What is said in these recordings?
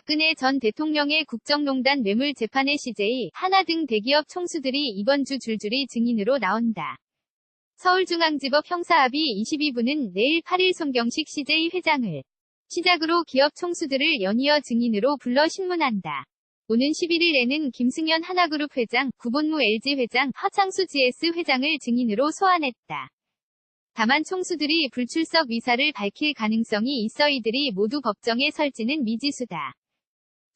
박근혜 전 대통령의 국정농단 뇌물재판의 CJ, 하나 등 대기업 총수들이 이번 주 줄줄이 증인으로 나온다. 서울중앙지법 형사합의 22부는 내일 8일 손경식 CJ 회장을 시작으로 기업 총수들을 연이어 증인으로 불러 신문한다. 오는 11일에는 김승현 하나그룹 회장, 구본무 LG 회장, 하창수 GS 회장을 증인으로 소환했다. 다만 총수들이 불출석 의사를 밝힐 가능성이 있어 이들이 모두 법정에 설지는 미지수다.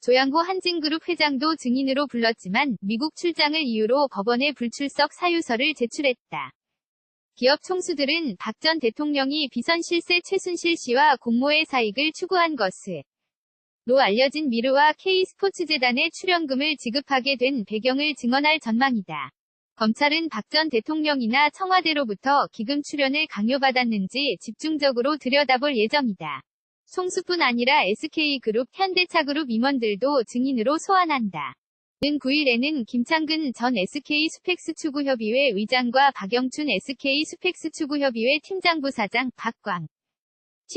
조양호 한진그룹 회장도 증인으로 불렀지만 미국 출장을 이유로 법원에 불출석 사유서를 제출했다. 기업 총수들은 박 전 대통령이 비선 실세 최순실 씨와 공모의 사익을 추구한 것으로 알려진 미르와 K스포츠재단에 출연금을 지급하게 된 배경을 증언할 전망이다. 검찰은 박 전 대통령이나 청와대로부터 기금 출연을 강요받았는지 집중적으로 들여다볼 예정이다. 총수뿐 아니라 SK그룹, 현대차그룹 임원들도 증인으로 소환한다. 는 9일에는 김창근 전 SK스펙스추구협의회 의장과 박영춘 SK스펙스추구협의회 팀장 부사장, 박광식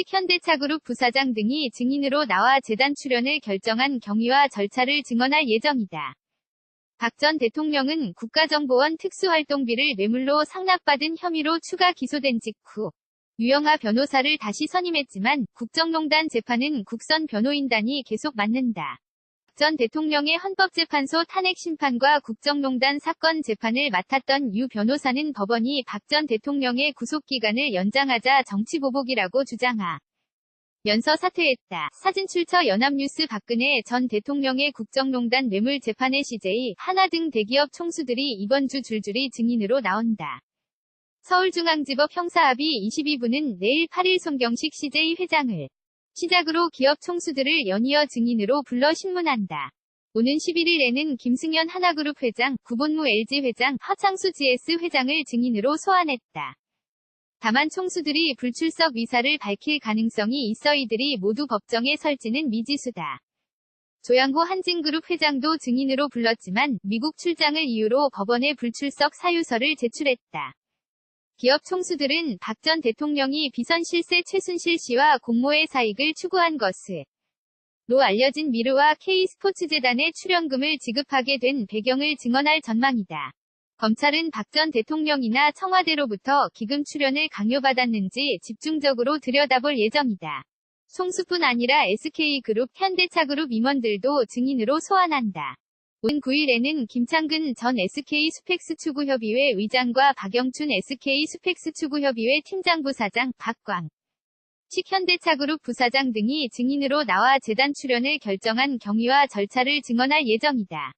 현대차그룹 부사장 등이 증인으로 나와 재단 출연을 결정한 경위와 절차를 증언할 예정이다. 박 전 대통령은 국가정보원 특수활동비를 뇌물로 상납받은 혐의로 추가 기소된 직후 유영하 변호사를 다시 선임했지만 국정농단 재판은 국선 변호인단이 계속 맡는다. 박 전 대통령의 헌법재판소 탄핵심판과 국정농단 사건 재판을 맡았던 유 변호사는 법원이 박 전 대통령의 구속기간을 연장하자 정치보복이라고 주장하면서 사퇴했다. 사진출처 연합뉴스 박근혜 전 대통령의 국정농단 뇌물재판의 CJ, 하나 등 대기업 총수들이 이번 주 줄줄이 증인으로 나온다. 서울중앙지법 형사합의 22부는 내일 8일 손경식 CJ 회장을 시작으로 기업 총수들을 연이어 증인으로 불러 신문한다. 오는 11일에는 김승현 하나그룹 회장, 구본무 LG 회장, 하창수 GS 회장을 증인으로 소환했다. 다만 총수들이 불출석 의사를 밝힐 가능성이 있어 이들이 모두 법정에 설지는 미지수다. 조양호 한진그룹 회장도 증인으로 불렀지만 미국 출장을 이유로 법원에 불출석 사유서를 제출했다. 기업 총수들은 박 전 대통령이 비선 실세 최순실 씨와 공모의 사익을 추구한 것으로 알려진 미르와 K스포츠재단에 출연금을 지급하게 된 배경을 증언할 전망이다. 검찰은 박 전 대통령이나 청와대로부터 기금 출연을 강요받았는지 집중적으로 들여다볼 예정이다. 총수뿐 아니라 SK그룹, 현대차그룹 임원들도 증인으로 소환한다. 오는 9일에는 김창근 전 SK스펙스추구협의회 의장과 박영춘 SK스펙스추구협의회 팀장 부사장, 박광식 현대차그룹 부사장 등이 증인으로 나와 재단 출연을 결정한 경위와 절차를 증언할 예정이다.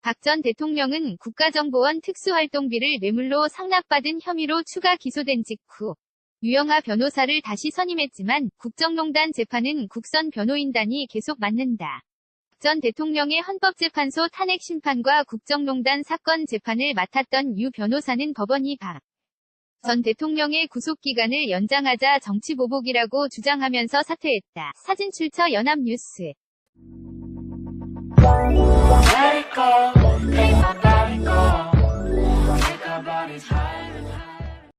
박 전 대통령은 국가정보원 특수활동비를 뇌물로 상납받은 혐의로 추가 기소된 직후 유영하 변호사를 다시 선임했지만 국정농단 재판은 국선 변호인단이 계속 맡는다. 박 전 대통령의 헌법재판소 탄핵심판과 국정농단 사건 재판을 맡았던 유 변호사는 법원이 박 전 대통령의 구속기간을 연장하자 정치보복이라고 주장하면서 사퇴했다. 사진출처 연합뉴스. Let it go, make my body go. Take our bodies high.